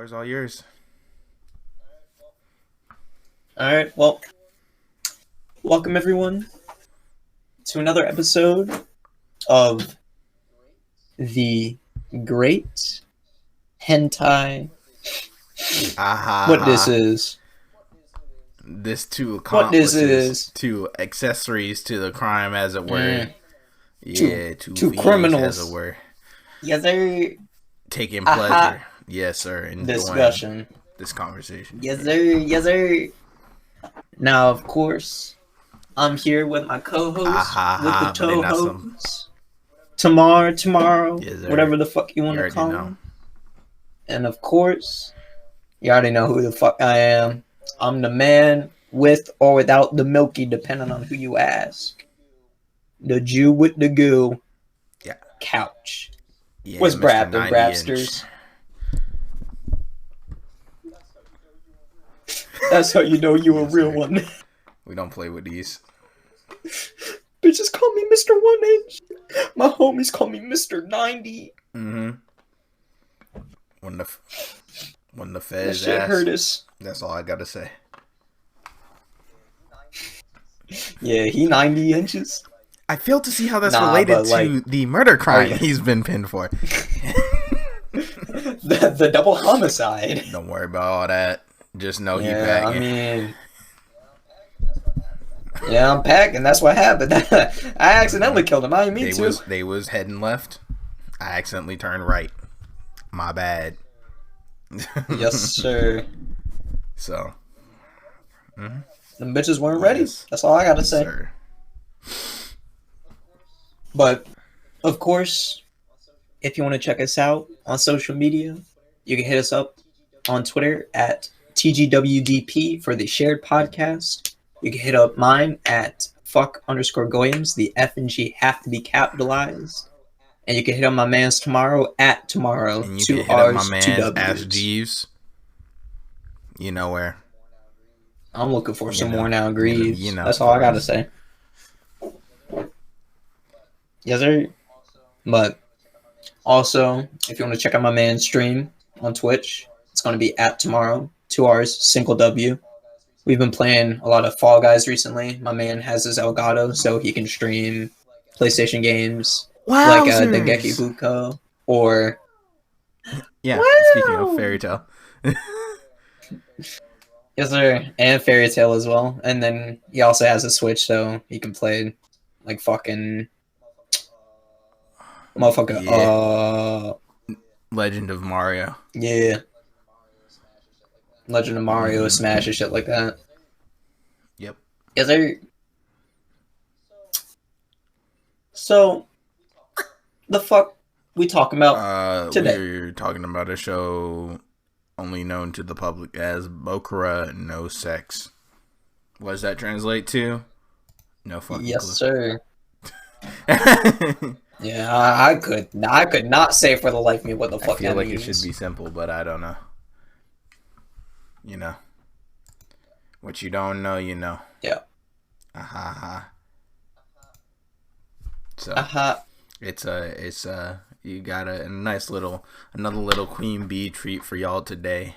Floor's all yours. All right, well, welcome everyone to another episode of the Great Hentai. What this is? This two What this accomplices, is? two accessories to the crime, as it were. Two criminals, as it were. Yes, sir. Taking pleasure, yes, sir. Enjoying Discussion. this conversation. Yes, sir. Yes, sir. Now, of course, I'm here with my co-host, with the toe-host, Tamarrow, Yes, whatever the fuck you want to call him. And of course, you already know who the fuck I am. I'm the man with or without the milky, depending on who you ask. The Jew with the goo. Yeah. Couch. Yeah, What's Mr. Brad the 90 Brabsters? That's how you know you a real one. We don't play with these. Bitches call me Mr. 1 Inch. My homies call me Mr. 90. Mm-hmm. When the feds That shit ask, hurt us. that's all I gotta say. Yeah, he 90 inches. I fail to see how that's related to the murder crime he's been pinned for. the double homicide. Don't worry about all that. Just know he packing. I'm packing. That's what happened. I accidentally killed him. I didn't mean to. They was heading left. I accidentally turned right. My bad. Yes, sir. So. Mm-hmm. The bitches weren't ready. That's all I gotta say. Sir. But, of course, if you want to check us out on social media, you can hit us up on Twitter at TGWDP for the shared podcast. You can hit up mine at fuck_Goyams. The F and G have to be capitalized. And you can hit up my man's Tamarrow at Tamarrow. And you 2 can hit R's, up my 2 man's W's. Ask Jeeves. You know where. I'm looking for some more now, Greaves. You know, that's all I gotta say. Yes, sir. But also, if you want to check out my man's stream on Twitch, it's going to be at Tamarrow, 2 R's, single W. We've been playing a lot of Fall Guys recently. My man has his Elgato, so he can stream PlayStation games like Dengeki Buko or... Yeah, speaking of Fairy Tail. Yes, sir. And Fairy Tail as well. And then he also has a Switch, so he can play like fucking... Motherfucker. Yeah. Legend of Mario. Yeah. Legend of Mario, Smash, and shit like that. Yep. Yes, sir. So, the fuck we talking about today? We're talking about a show only known to the public as Bokura No Sex. What does that translate to? No fucking yes, clue. Sir. Yeah, I could not say for the life of me what the fuck that means. I feel like it should be simple, but I don't know. You know. What you don't know, you know. Yeah. So, it's you got another little queen bee treat for y'all today.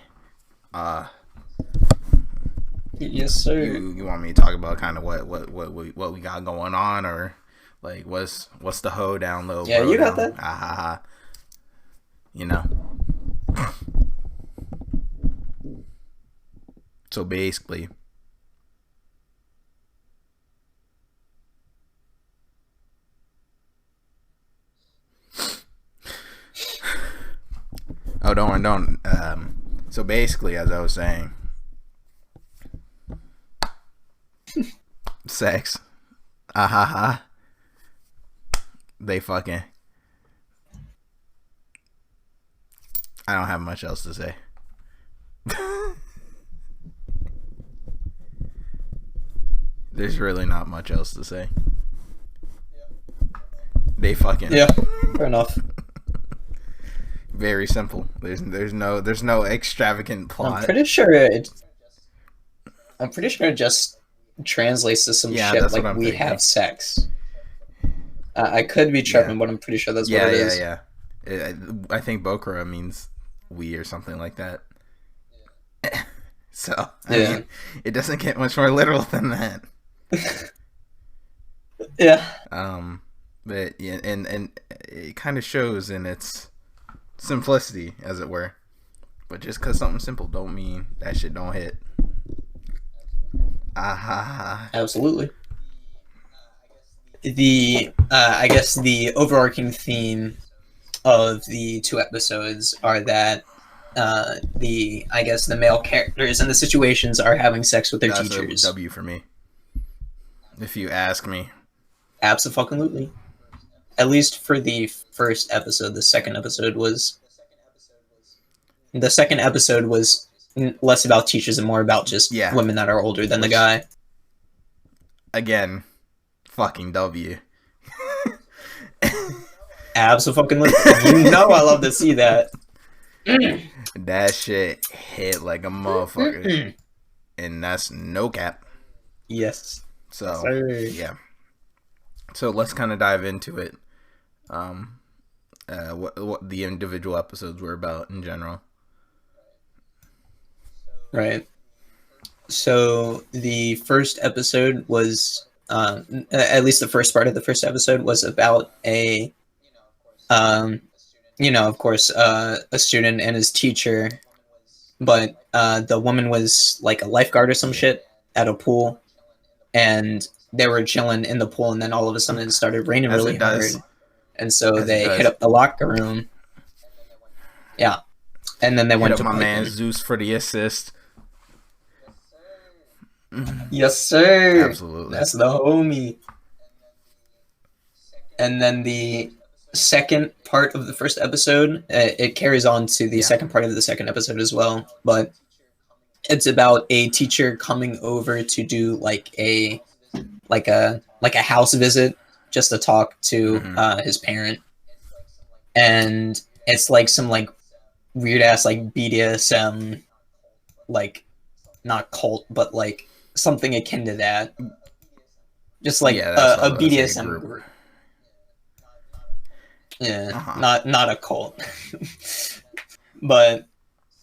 Yes, sir. You want me to talk about kind of what we got going on, or like what's the hoe down low? Yeah, you got that. You know. So basically, don't. So basically, as I was saying, sex. They fucking. I don't have much else to say. There's really not much else to say. They fucking. Yeah, fair enough. Very simple. There's no extravagant plot. I'm pretty sure it just translates to some shit like we have sex. I could be tripping, but I'm pretty sure that's what it is. Yeah. I think Bokura means we or something like that. So I mean, it doesn't get much more literal than that. Yeah. But yeah, and it kind of shows in its simplicity, as it were. But just because something's simple don't mean that shit don't hit. Absolutely. I guess the overarching theme of the two episodes are that the male characters and the situations are having sex with their teachers. That's a W for me, if you ask me. Absolutely. At least for the first episode. The second episode was less about teachers and more about just women that are older than the guy. Again, fucking W. Absolutely. You know I love to see that. That shit hit like a motherfucker. And that's no cap. Yes. So, yeah. So let's kind of dive into it. What the individual episodes were about in general. Right. So the first episode was, at least the first part of the first episode was about a student and his teacher, but the woman was like a lifeguard or some shit at a pool, and they were chilling in the pool, and then all of a sudden it started raining really hard, and so they hit up the locker room. Yeah, and then they went to my man Zeus for the assist. Yes, sir. Absolutely, that's the homie. And then the second part of the first episode, it carries on to the second part of the second episode as well, but it's about a teacher coming over to do like a house visit just to talk to his parent, and it's like some like weird ass like BDSM, like not cult but like something akin to that, just like a BDSM group. Yeah, not a cult. But,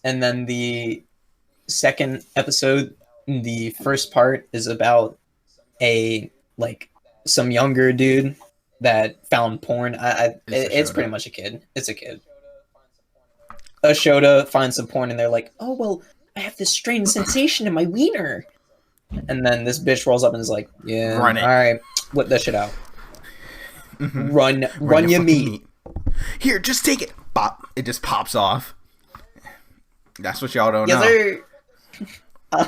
and then the second episode, the first part is about some younger dude that found porn. It's pretty much a kid. It's a kid. A Shota finds some porn and they're like, oh, well, I have this strange sensation in my wiener. And then this bitch rolls up and is like, yeah, all right, whip that shit out. Run your meat. Here, just take it. Pop. It just pops off. That's what y'all don't know. Sir. I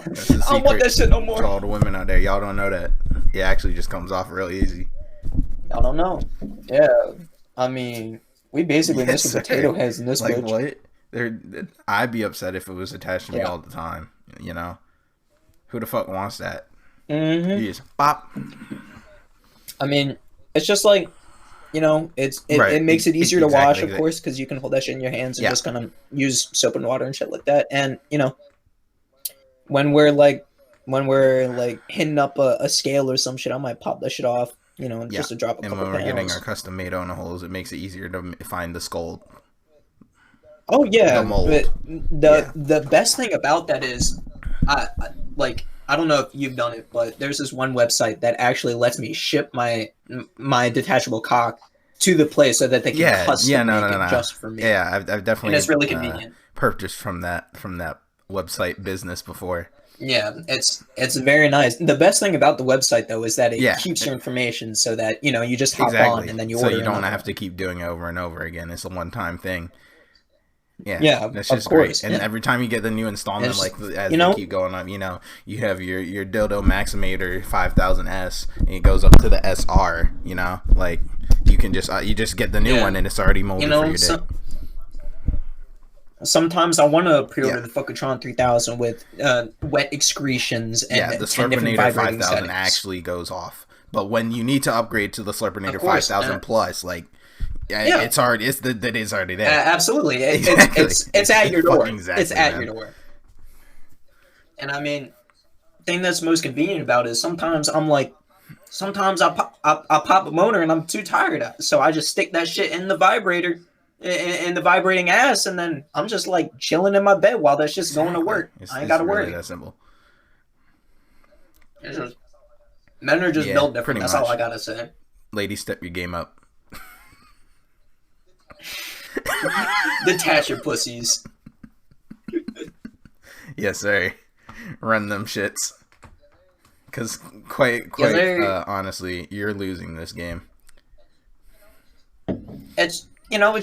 don't want that shit no more. To all the women out there, y'all don't know that. It actually just comes off real easy. Y'all don't know. Yeah. I mean, we basically missing potato heads in this like, bitch. What? I'd be upset if it was attached to me all the time. You know? Who the fuck wants that? You just pop. I mean, it's just like, you know, it makes it easier to wash, of course, because you can hold that shit in your hands and just kind of use soap and water and shit like that. And, you know, when we're hitting up a scale or some shit, I might pop that shit off, you know, just to drop a couple pounds. And when we're getting our custom made on holes, it makes it easier to find the skull. Oh yeah, but the best thing about that is, I don't know if you've done it, but there's this one website that actually lets me ship my detachable cock to the place so that they can custom make it just for me. Yeah, I've definitely, and it's really convenient. Purchased from that website business before. Yeah, it's very nice. The best thing about the website though is that it keeps your information so that, you know, you just hop on and then you order. So you don't have to keep doing it over and over again. It's a one-time thing. Yeah, that's just great. And every time you get the new installment, as they keep going up, you know, you have your dildo maximator 5000S, and it goes up to the SR. You know, like you can just get the new one, and it's already molded for your dick. Sometimes I want to pre-order the Fuckatron 3000 with wet excretions and the Slurpinator 5000 actually goes off. But when you need to upgrade to the Slurpinator 5000 Plus, like. It's already there. Absolutely, it's at your door. It's at your door. And I mean, the thing that's most convenient about it is sometimes I pop a motor and I'm too tired, so I just stick that shit in the vibrator, in the vibrating ass, and then I'm just like chilling in my bed while that's just going to work. I ain't got to worry. Really that simple. Men are just built different. That's all I gotta say. Ladies, step your game up. Detach your pussies. Yes, sir. Run them shits. Because quite honestly, you're losing this game. It's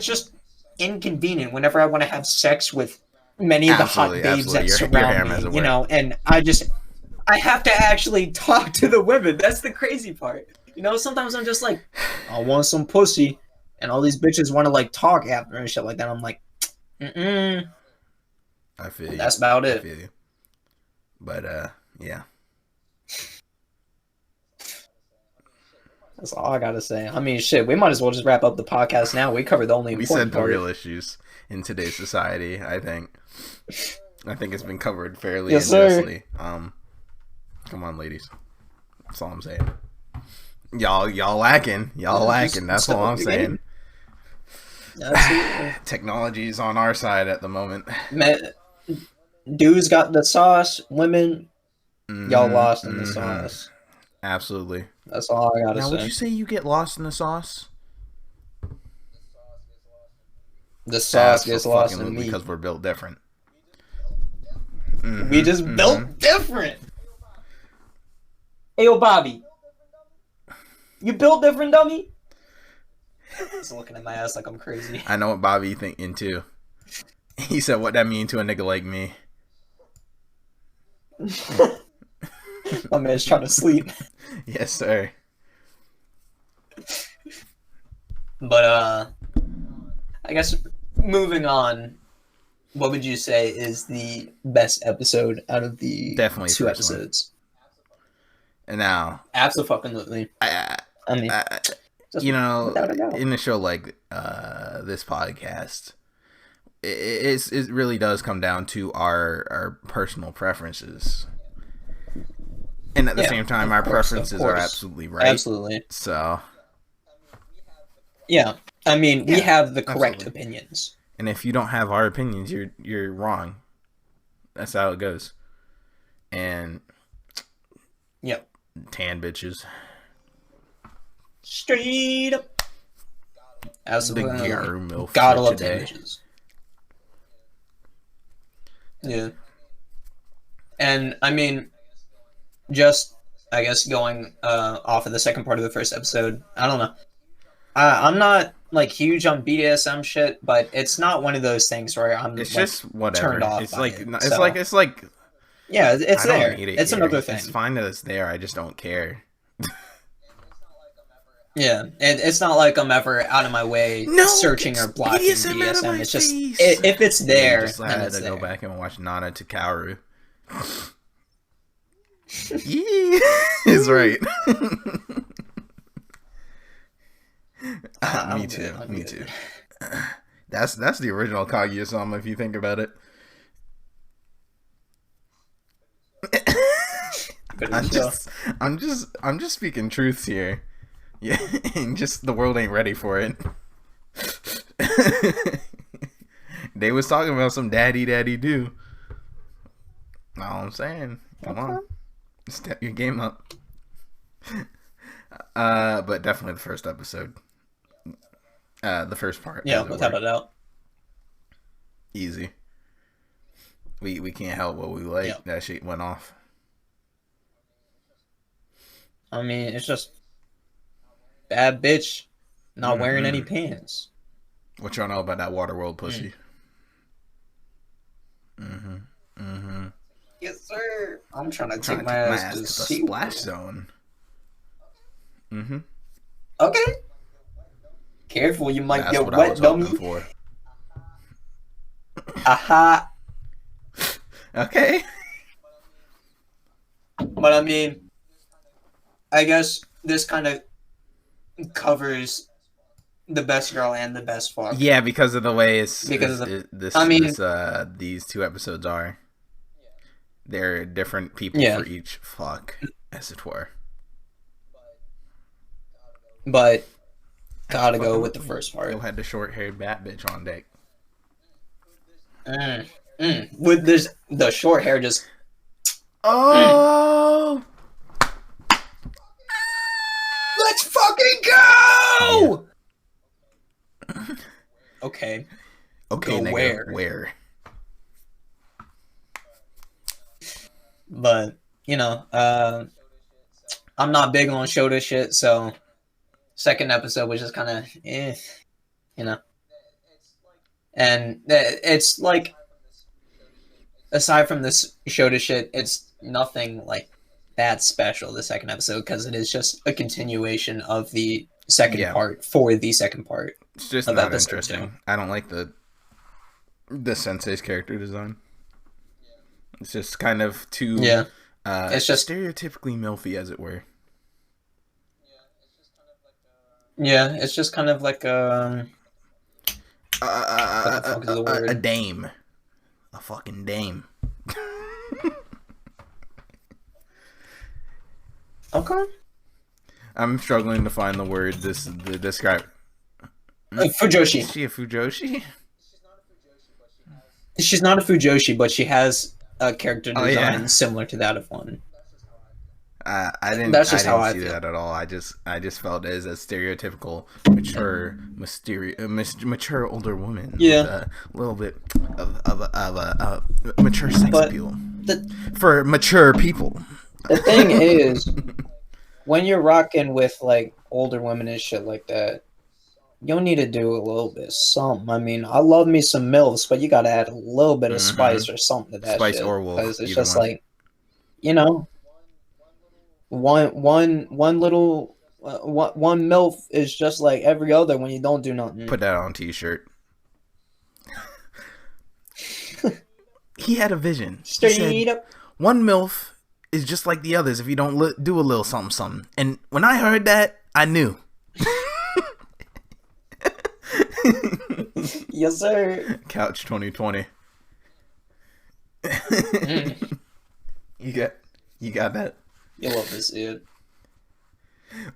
just inconvenient whenever I want to have sex with many of the hot babes that surround me, and I have to actually talk to the women. That's the crazy part. Sometimes I'm just like, I want some pussy, and all these bitches want to like talk after and shit like that. I'm like, I feel you. That's about it. I feel you. But yeah. That's all I gotta say. I mean, shit, we might as well just wrap up the podcast now. We covered the only important part. We said the real issues in today's society, I think. I think it's been covered fairly and justly. Come on, ladies. That's all I'm saying. Y'all lacking. That's all I'm saying. Technology's on our side at the moment. Dudes got the sauce. Women, y'all lost in the sauce. Absolutely. That's all I gotta say. Now, would you say you get lost in the sauce? The sauce gets lost in me because we're built different. We just built different. Hey, yo, Bobby. You built different, dummy? He's looking at my ass like I'm crazy. I know what Bobby thinking too. He said, "What that mean to a nigga like me?" My man's trying to sleep. Yes, sir. But I guess moving on, what would you say is the best episode out of the two episodes? And now, absolutely. I mean, in a show like this podcast, it really does come down to our personal preferences. And at the same time, our preferences are absolutely right. Absolutely. So. Yeah. I mean, we have the correct opinions. And if you don't have our opinions, you're wrong. That's how it goes. And. Yep. Tan bitches. Straight up. Absolutely. The Gyaru MILF. Gotta love tan bitches. Yeah. And, I mean, just, I guess, going off of the second part of the first episode, I don't know. I'm not, like, huge on BDSM shit, but it's not one of those things where I'm, it's like, just whatever. Turned off it's by like, it, it's like... Yeah, it's there. It's another thing. It's fine that it's there, I just don't care. Yeah, and it's not like I'm ever out of my way searching or blocking BDSM. It's just if it's there, I had to go back and watch Nana Takaru. Yeah, he's right. Me too. Me too. That's the original Kaguya-sama if you think about it. I'm just speaking truths here. Yeah, and just the world ain't ready for it. They was talking about some daddy do. Know what I'm saying? Come on. Step your game up. But definitely the first episode. The first part. Yeah, without a doubt. Easy. We can't help what we like. Yep. That shit went off. I mean, it's just bad bitch not wearing any pants. What y'all know about that Waterworld pussy? Yes, sir. I'm trying to take my ass to the splash zone. Okay. Careful, you might get wet, dummy. Aha. Okay. But I mean, I guess this kind of covers the best girl and the best fuck. Yeah, because of the way these two episodes are. They're different people for each fuck, as it were. But Gotta go with the first part. Yo had the short-haired bat bitch on deck. With this, the short hair just. Oh. Let's fucking go! Yeah. Okay. Okay, go nigga. Where? But, you know, I'm not big on Shota shit, so second episode was just kind of, you know. And it's like, aside from this Shota shit, it's nothing like that special, the second episode, because it is just a continuation of the second part for the second part. It's just not interesting. I don't like the sensei's character design. It's just kind of too it's just stereotypically MILFy, as it were. Yeah, it's just kind of like what the fuck is the word? A dame. A fucking dame. Okay. I'm struggling to find the word to describe. Fujoshi. Is she a Fujoshi? She's not a Fujoshi, but she has a character design similar to that of one. I didn't see that at all. I just felt it as a stereotypical mature older woman. Yeah, with a little bit of a mature sex appeal for mature people. The thing is, when you're rocking with like older women and shit like that, you'll need to do a little bit of something. I mean, I love me some MILFs, but you gotta add a little bit of spice or something to that spice shit. Or wolf, because it's just one. Like, you know, one MILF is just like every other when you don't do nothing. Put that on a t-shirt. He had a vision. Straight up. One MILF is just like the others if you don't do a little something. And when I heard that, I knew. Yes, sir. Couch 2020. You got that? You love to see it.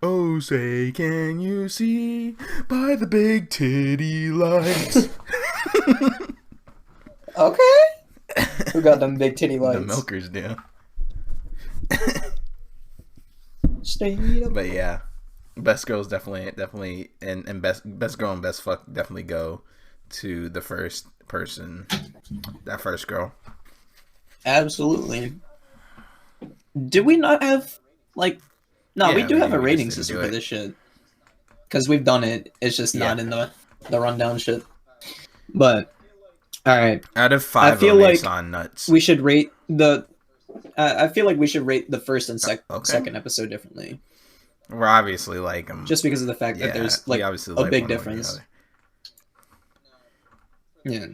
Oh, say, can you see by the big titty lights? Okay. Who got them big titty lights? The milkers do. Straight up. But yeah, best girls definitely, and best girl and best fuck definitely go to the first person, that first girl. Absolutely. Do we not have like? No, we do have a rating system for this shit because we've done it. It's just not in the rundown shit. But all right, out of 5, I feel like nuts. We should rate the. I feel like we should rate the first and second episode differently. We're obviously like them just because of the fact that there's like a big difference. Yeah.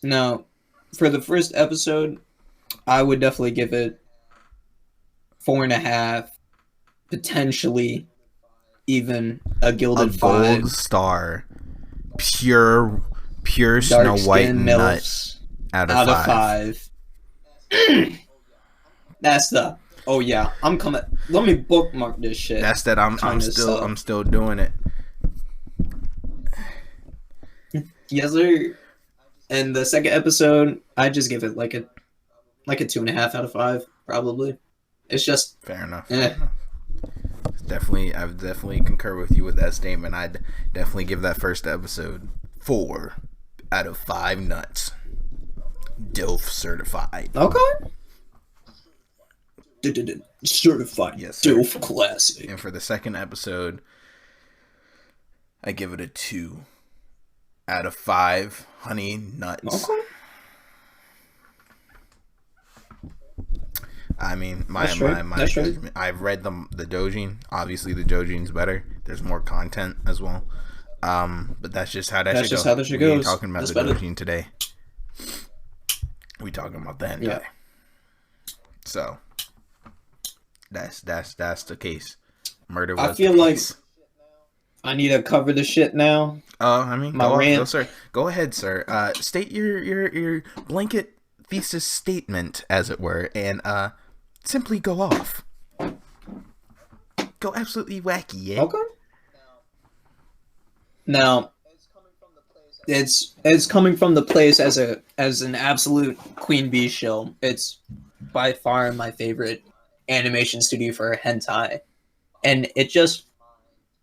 Now, for the first episode, I would definitely give it 4.5, potentially even a gilded 5. Gold star, pure Snow White nuts out of 5. That's the. Oh yeah, I'm coming. Let me bookmark this shit. That's that. I'm still doing it. Yes, sir. And the second episode, I just give it like a 2.5 out of 5, probably. It's just fair enough. I definitely concur with you with that statement. I'd definitely give that first episode 4 out of 5 nuts. DILF certified. Okay. Certified. Yes, DILF classic. And for the second episode, I give it a 2 out of 5 honey nuts. Okay. I mean, my judgment. I've read the Dojin. Obviously, the Dojin's better. There's more content as well. But that's just how that should go. How that shit goes. We ain't talking about the Dojin today. We talking about the hentai. Yeah. So that's the case. Murder was. I feel like I need to cover the shit now. I mean, go, sir. Go ahead, sir. State your blanket thesis statement, as it were, and simply go off. Go absolutely wacky, yeah? Okay. Now, it's coming from the place as an absolute Queen Bee shill. It's by far my favorite animation studio for hentai, and it just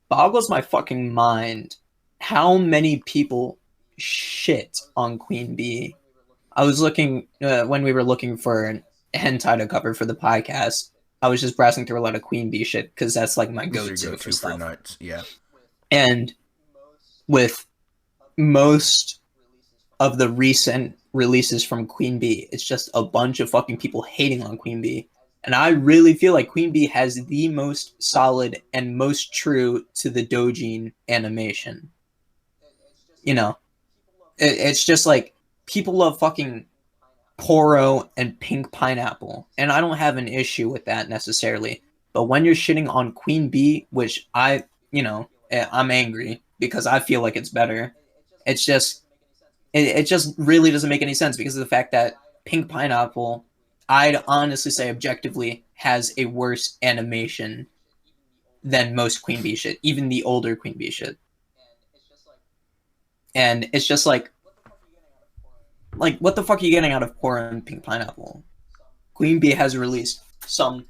boggles my fucking mind how many people shit on Queen Bee. I was looking when we were looking for hentai to cover for the podcast. I was just browsing through a lot of Queen Bee shit because that's like my go-to for stuff. Nuts, yeah. And with most of the recent releases from Queen Bee, it's just a bunch of fucking people hating on Queen Bee. And I really feel like Queen Bee has the most solid and most true to the doujin animation. You know, it's just like people love fucking Poro and Pink Pineapple, and I don't have an issue with that necessarily. But when you're shitting on Queen Bee, which I'm angry because I feel like it's better. It's just, it just really doesn't make any sense because of the fact that Pink Pineapple, I'd honestly say objectively, has a worse animation than most Queen Bee shit, even the older Queen Bee shit. And it's just like, what the fuck are you getting out of Poro and Pink Pineapple? Queen Bee has released some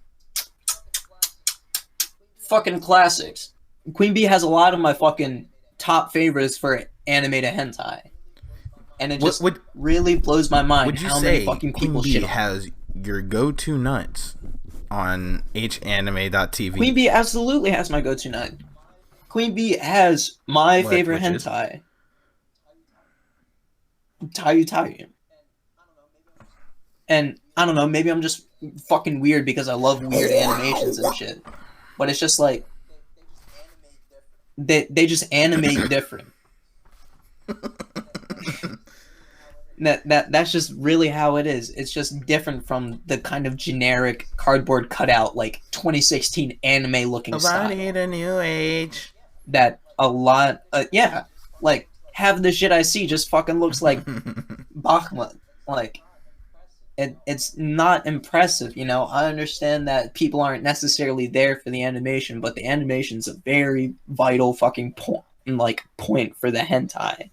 fucking classics. Queen Bee has a lot of my fucking top favorites for animated hentai. And it just really blows my mind how many fucking people shit on. Has your go-to nuts on hanime.tv? Queen Bee absolutely has my go-to nut. Queen Bee has my favorite hentai. Tayu. And I don't know, maybe I'm just fucking weird because I love weird animations and shit. But it's just like they just animate different. That's just really how it is. It's just different from the kind of generic cardboard cutout, like 2016 anime looking style. About a new age. That a lot, like half the shit I see just fucking looks like Bachman. Like it's not impressive, you know. I understand that people aren't necessarily there for the animation, but the animation's a very vital fucking point for the hentai,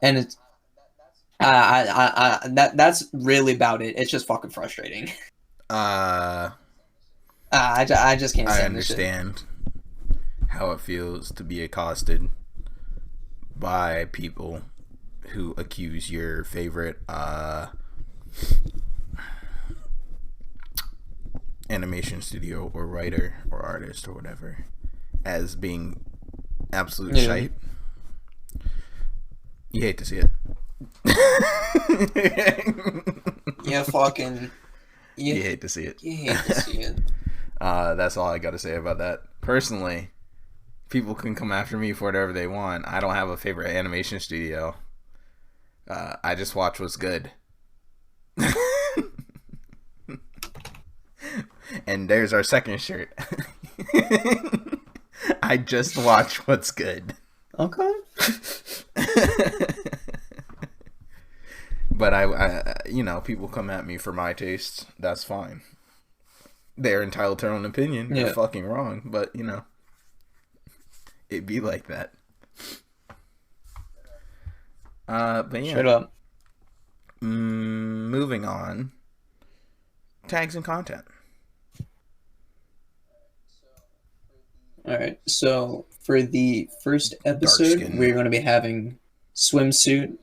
and it's that's really about it. It's just fucking frustrating. I just can't. I understand how it feels to be accosted by people who accuse your favorite animation studio or writer or artist or whatever as being absolute shite. You hate to see it. You fucking you hate to see it. You hate to see it. That's all I gotta say about that. Personally, people can come after me for whatever they want. I don't have a favorite animation studio. I just watch what's good. And there's our second shirt. I just watch what's good. Okay. But I people come at me for my tastes. That's fine. They're entitled to their own opinion. They're fucking wrong, but it'd be like that. But yeah. Shut up. Moving on. Tags and content. Alright, so for the first episode, we're going to be having swimsuit.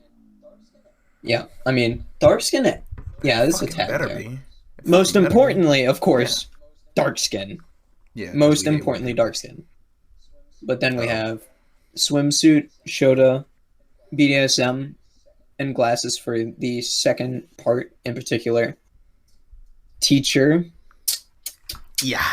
Yeah, I mean, dark skin. Yeah, this is a tag better there. be. Most importantly, of course, dark skin. Yeah. Most importantly, dark skin. But then we have swimsuit, Shota, BDSM, and glasses for the second part in particular. Teacher. Yeah.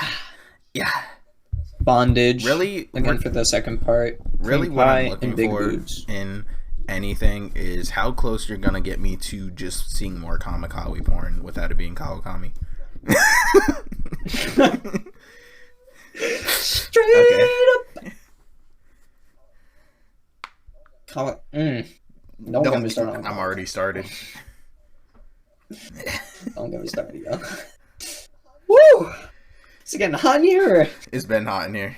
Bondage. Really? Again for the second part. Really what I'm looking for boobs. in anything is how close you're going to get me to just seeing more kamikawi porn without it being kawakami. Straight up. Don't get me started. I'm already started. Don't get me started, yo. Woo! Is it getting hot in here? It's been hot in here.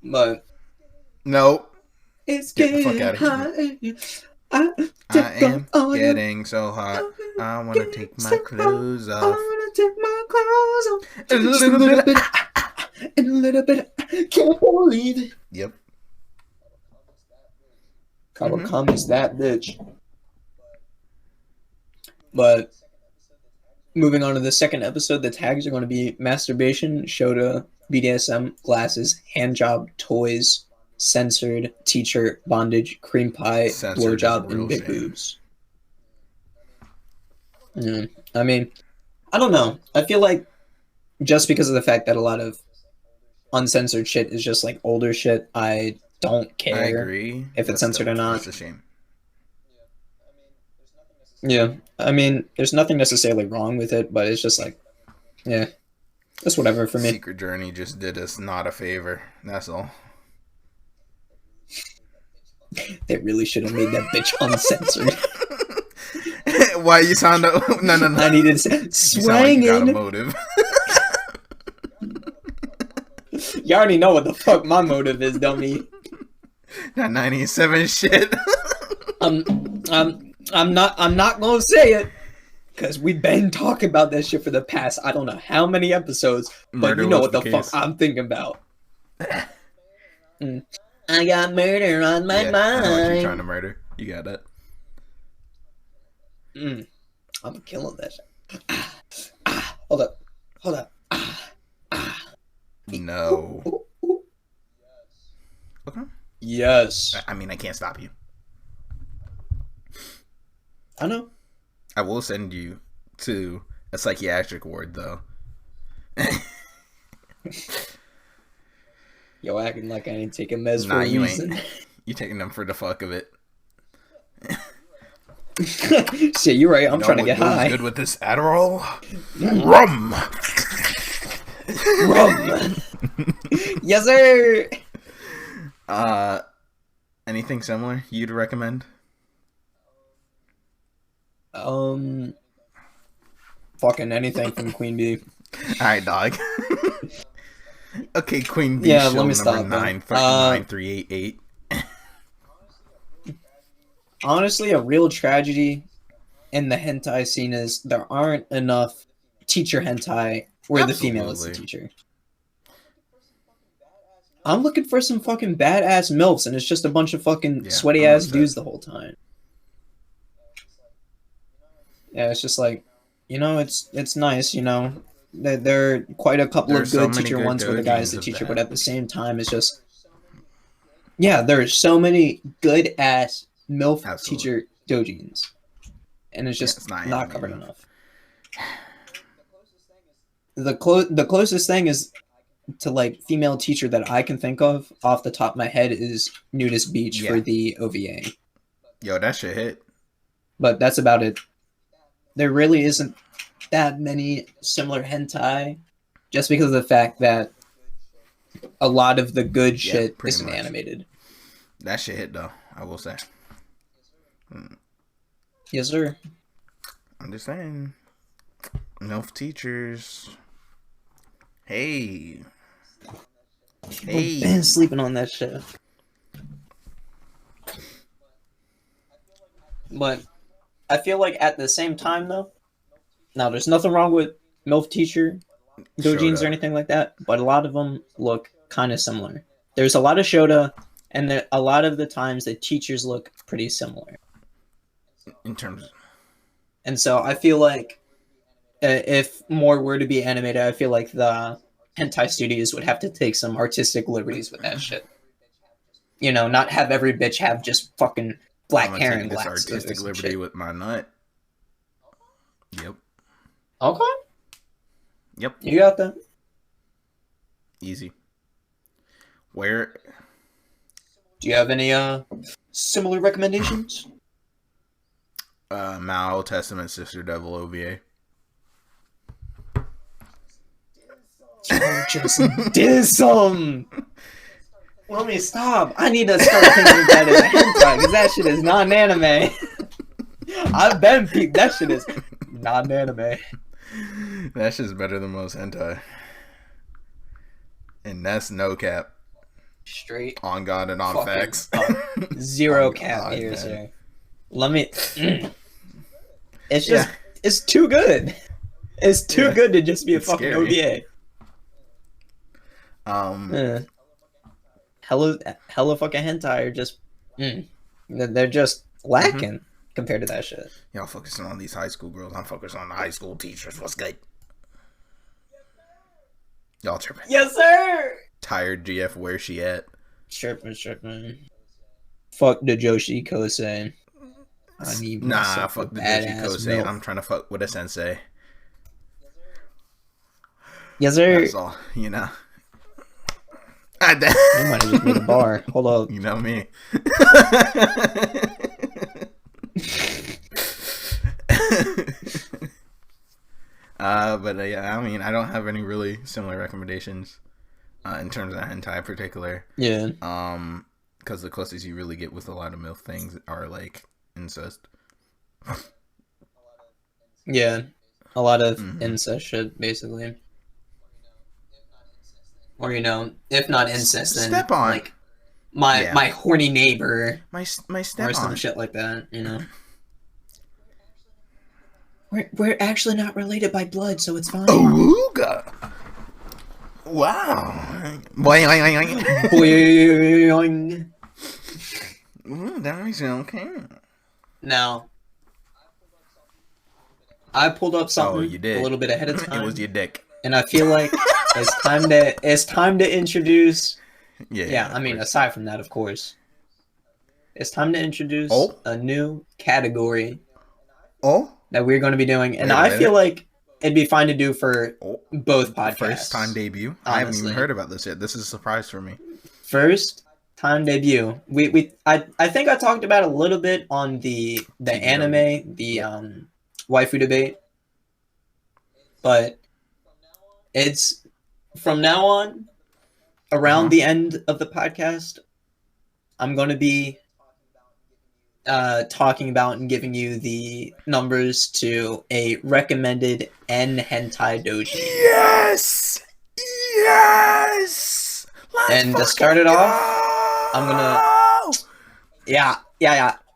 But nope. It's Get the fuck getting out of here. hot. I am getting so hot. I want to take my clothes off. I want to take my clothes off. Just a little bit. And a little bit. Can't believe it. Yep. Kawakam's that bitch. But moving on to the second episode, the tags are going to be masturbation, shota, BDSM, glasses, handjob, toys, censored, teacher, bondage, cream pie, blowjob, and big boobs. I mean, I don't know. I feel like just because of the fact that a lot of uncensored shit is just like older shit, I don't care I agree, if it's censored or not. It's a shame. Yeah, I mean, there's nothing necessarily wrong with it, but it's just like, yeah, it's whatever for me. Secret Journey just did us not a favor. That's all. They really should have made that bitch uncensored. Why you sound? No. I needed to say, swanging. You got a motive. You already know what the fuck my motive is, dummy. That 97 shit. I'm not gonna say it, because we've been talking about that shit for the past I don't know how many episodes, but you know what the fuck I'm thinking about. I got murder on my mind. I know what you're trying to murder. You got that. I'm killing that shit. Hold up. No. Ooh. Okay. Yes. I mean, I can't stop you. I know. I will send you to a psychiatric ward, though. Yo, acting like I ain't taking meds for a reason. You taking them for the fuck of it. Shit, you're right. I'm trying to get high. Good with this Adderall? Rum. Yes, sir. Anything similar you'd recommend? Fucking anything from Queen Bee. Alright, dog. Okay, Queen Bee. Yeah, show let me number stop. 9388. Honestly, a real tragedy in the hentai scene is there aren't enough teacher hentai where the female is the teacher. I'm looking for some fucking badass MILFs, and it's just a bunch of fucking sweaty ass dudes the whole time. Yeah, it's just like, you know, it's nice, you know. There are quite a couple of good teacher ones where the guy's the teacher, but at the same time, it's just, yeah, there's so many good ass MILF teacher dojins, and it's just not covered enough. The closest thing is to like female teacher that I can think of off the top of my head is Nudist Beach for the OVA. Yo, that shit hit. But that's about it. There really isn't that many similar hentai, just because of the fact that a lot of the good shit isn't animated. That shit hit though, I will say. Yes, sir. I'm just saying. MILF teachers. Hey. I've been sleeping on that shit. But I feel like at the same time, though, now there's nothing wrong with MILF teacher dojins or anything like that, but a lot of them look kind of similar. There's a lot of shota, and a lot of the times the teachers look pretty similar. In terms of... And so I feel like if more were to be animated, I feel like the hentai studios would have to take some artistic liberties with that shit. You know, not have every bitch have just fucking black hair and glasses. Artistic liberty shit. With my nut. Yep. Okay. Yep. You got that. Easy. Where? Do you have any similar recommendations? Mao Testament Sister Devil OVA. Just dism. Let me stop. I need to start thinking of that as a hentai, because that shit is non-anime. I've been peeped. That shit is non-anime. That shit's better than most hentai. And that's no cap. Straight on God and on facts. Zero cap here, sir. Let me. It's just it's too good. It's too good to just be a fucking scary. OVA. Hella fucking hentai are just they're just lacking compared to that shit. Y'all focusing on these high school girls. I'm focused on the high school teachers. What's good? Y'all tripping. Yes, sir. Tired GF, where she at? Tripping. Fuck the Joshi Kosei. I need fuck the Joshi Kosei. I'm trying to fuck with a sensei. Yes, sir. That's all, you know. You might have just made a bar. Hold up. You know me. But yeah, I mean, I don't have any really similar recommendations in terms of hentai in particular. Yeah. Because the closest you really get with a lot of MILF things are like incest. Yeah, a lot of incest shit, basically. Or if not incest, then step on like my horny neighbor, my step or some shit like that. We're actually not related by blood, so it's fine. Ooga. Wow. Boing. That makes it okay. Now, I pulled up something a little bit ahead of time. It was your dick. And I feel like it's time to introduce. Yeah. I mean, aside from that, of course, it's time to introduce a new category. That we're going to be doing, and I feel like it'd be fine to do for both podcasts. First time debut. Honestly. I haven't even heard about this yet. This is a surprise for me. First time debut. I think I talked about a little bit on the anime, the waifu debate, but it's from now on, around the end of the podcast, I'm going to be talking about and giving you the numbers to a recommended N hentai doji. Yes. And to start it off, I'm gonna. Yeah.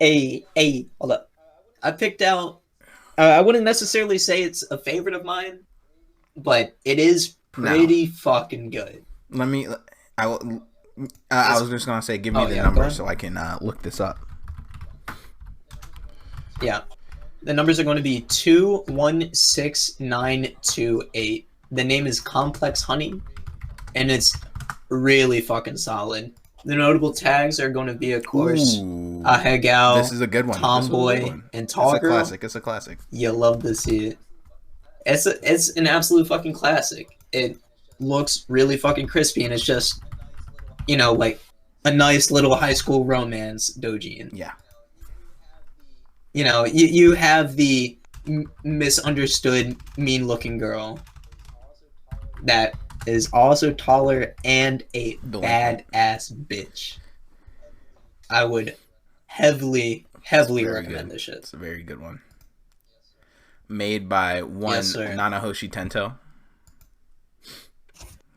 Hey, hold up. I picked out. I wouldn't necessarily say it's a favorite of mine, but it is pretty fucking good. I was just gonna say, give me the number so I can look this up. Yeah. The numbers are going to be 216928. The name is Complex Honey, and it's really fucking solid. The notable tags are going to be, of course, Ahegao, this is a good one. Tomboy, and Tallgirl. It's a classic. You love to see it. It's an absolute fucking classic. It looks really fucking crispy, and it's just, like a nice little high school romance doji. Yeah. You have the misunderstood, mean-looking girl that is also taller and a badass bitch. I would heavily recommend this shit. It's a very good one. Made by one Nanahoshi Tento.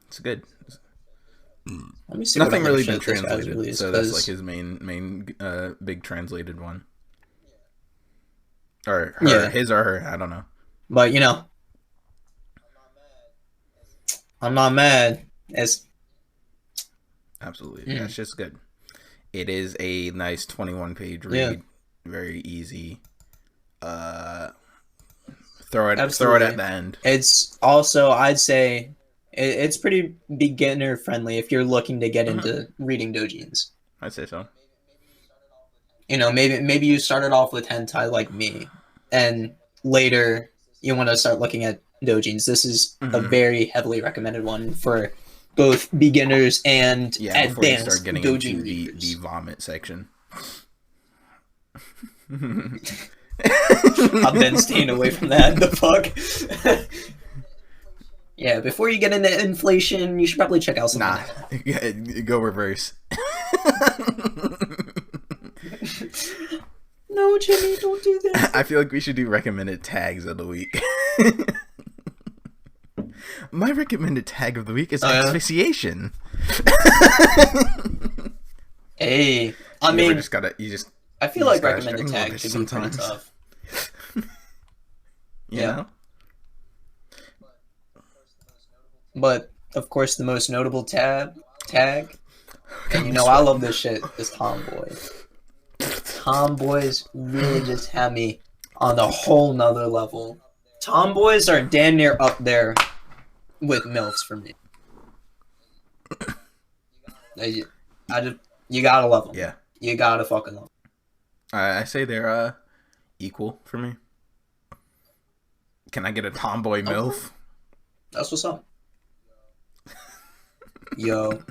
It's good. Let me see. Nothing really been translated, so that's like his main big translated one. Or her, his or her, I don't know. But I'm not mad. It's absolutely that's just good. It is a nice 21-page read, very easy. Throw it at the end. It's also, I'd say, it's pretty beginner friendly if you're looking to get into reading dojins. I'd say so. Maybe you started off with hentai like me, and later you want to start looking at dojins. This is a very heavily recommended one for both beginners and advanced before you start getting into the vomit section. I've been staying away from that. The fuck? Yeah, before you get into inflation, you should probably check out something. Go reverse. No, Jimmy, don't do that. I feel like we should do recommended tags of the week. My recommended tag of the week is asphyxiation. Hey, I mean, I feel like recommended tag should be pretty tough. You know? But, of course, the most notable tag, and you know I love this shit, is Tomboy. Tomboys really just have me on a whole nother level. Tomboys are damn near up there with MILFs for me. You gotta love them. Yeah. You gotta fucking love them. I say they're equal for me. Can I get a tomboy MILF? That's what's up. Yo.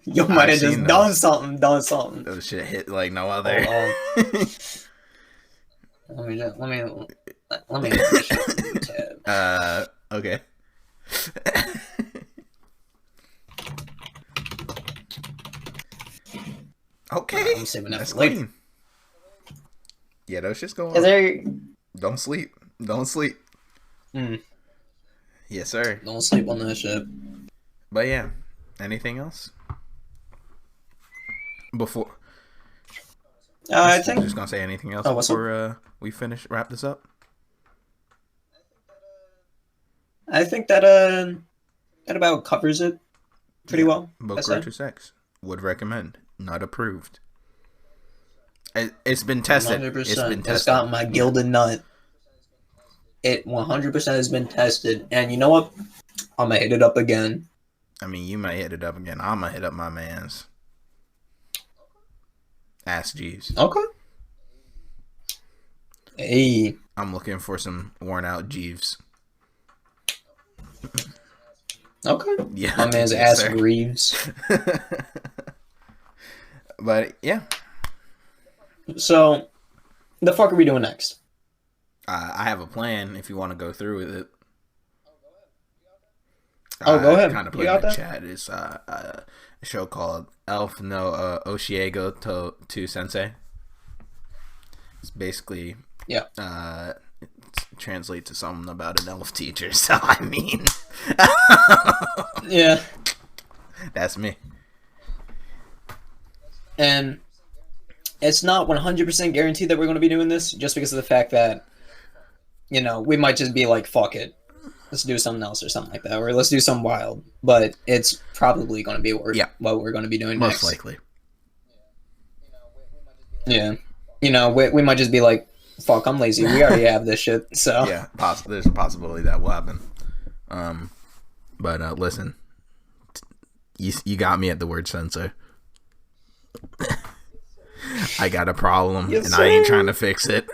Yo might have just done something. Those shit hit like no other. Let me okay. Okay. I'm saving that That's for later. clean. Yeah, those shit's going on. Don't sleep. Yes, sir. Don't sleep on that shit. But yeah, anything else? Before I think I'm just gonna say anything else before we wrap this up. I think that about covers it pretty well. Bokura to sex. Would recommend. Not approved. It's been tested. 100%. It's been tested. It's got my gilded nut. It 100% has been tested, and you know what? I'm gonna hit it up again. I mean, you might hit it up again. I'm gonna hit up my man's. Ask Jeeves. Okay. Hey. I'm looking for some worn out Jeeves. Okay. Yeah. My man's Ask Reeves. But yeah. So, the fuck are we doing next? I have a plan if you want to go through with it. Go ahead. Kind of put in the chat. It's a show called Elf no Oshiego to Sensei. It's basically it translates to something about an elf teacher. So I mean, yeah, that's me. And it's not 100% guaranteed that we're going to be doing this, just because of the fact that, you know, we might just be like, fuck it, let's do something else or something like that, or let's do something wild. But it's probably going to be what we're going to be doing most next. Likely. Yeah. You know, we might just be like, fuck, I'm lazy. We already have this shit. So yeah, there's a possibility that will happen. But listen, you got me at the word sensor. I got a problem, yes, and sir. I ain't trying to fix it.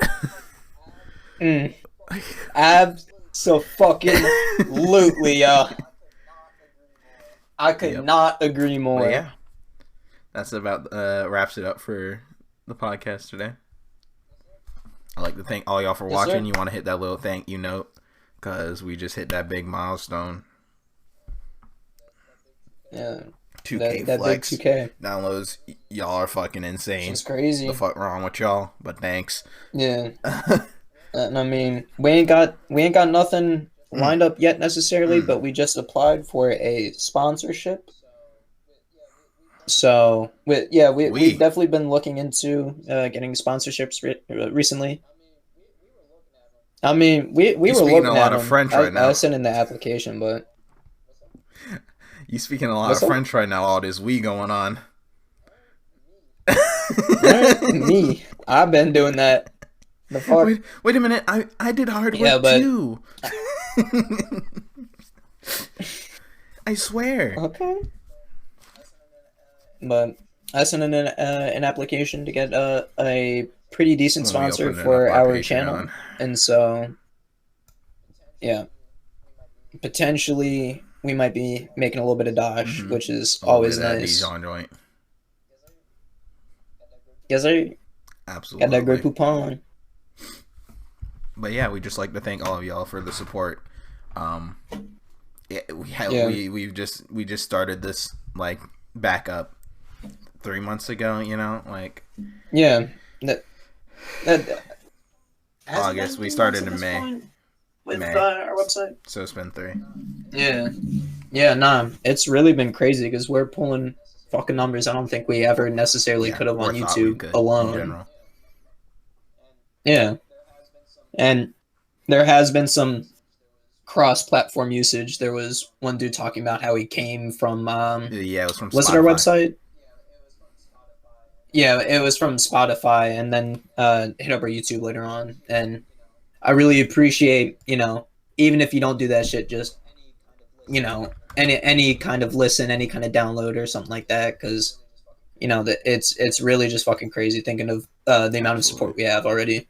Abso-fucking-lutely, I could not agree more. But yeah, that's about wraps it up for the podcast today. I'd like to thank all y'all for watching. Sir. You want to hit that little thank you note, because we just hit that big milestone. Yeah. 2K that flex. Big 2K. Downloads. Y'all are fucking insane. It's crazy. The fuck wrong with y'all? But thanks. Yeah. And I mean, we ain't got nothing lined up yet necessarily, but we just applied for a sponsorship. So, we've definitely been looking into getting sponsorships recently. I mean, we were looking at a lot of French right now. I sent in the application, but you speaking a lot of French right now. All this going on. Me, I've been doing that. The fuck? Wait a minute. I did hard work too. I swear. Okay. But I sent in an application to get a pretty decent sponsor for our channel, and so yeah, potentially we might be making a little bit of dosh, which is always nice. Yes, sir. Absolutely. Got that great coupon. But yeah, we just like to thank all of y'all for the support. We just started this like back up 3 months ago. You know, like that August. We started in May. with our website. So it's been 3. Yeah, nah. It's really been crazy because we're pulling fucking numbers I don't think we ever necessarily could have on YouTube alone. In general. Yeah. And there has been some cross-platform usage. There was one dude talking about how he came from it was from Spotify. Was it our website? Yeah, it was from Spotify, and then hit up our YouTube later on. And I really appreciate, even if you don't do that shit, just any kind of listen, any kind of download or something like that, because that it's really just fucking crazy thinking of the amount of support we have already.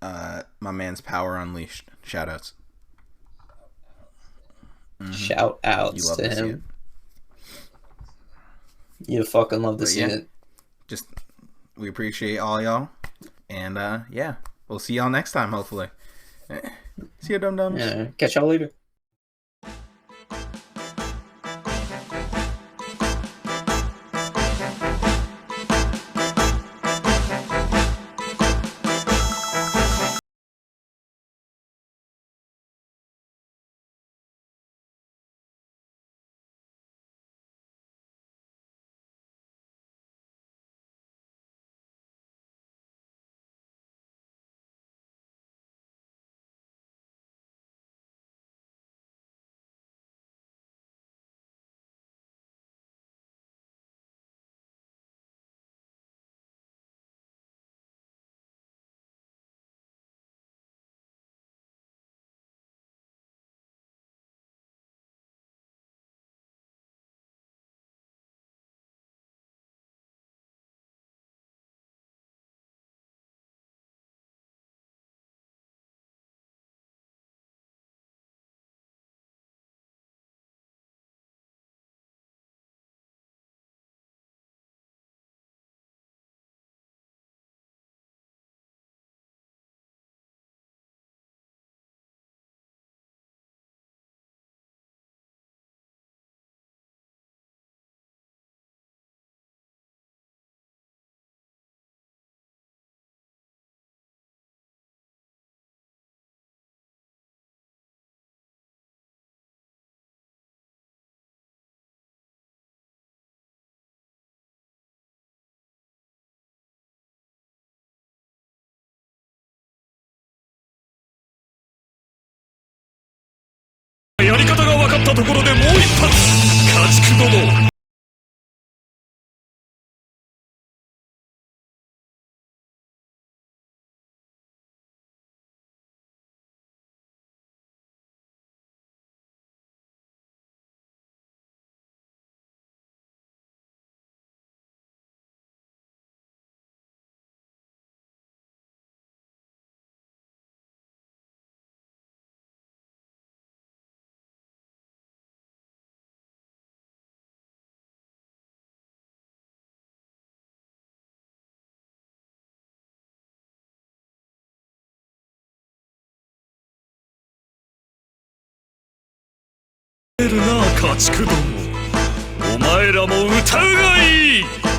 My man's Power Unleashed. Shoutouts. Mm-hmm. Shout outs to him. You fucking love to see it. Just we appreciate all y'all, and we'll see y'all next time. Hopefully, see you, dum dums. Yeah, catch y'all later.やり方が分かったところでもう一発家畜どもるな家畜どもお前らも歌うがいい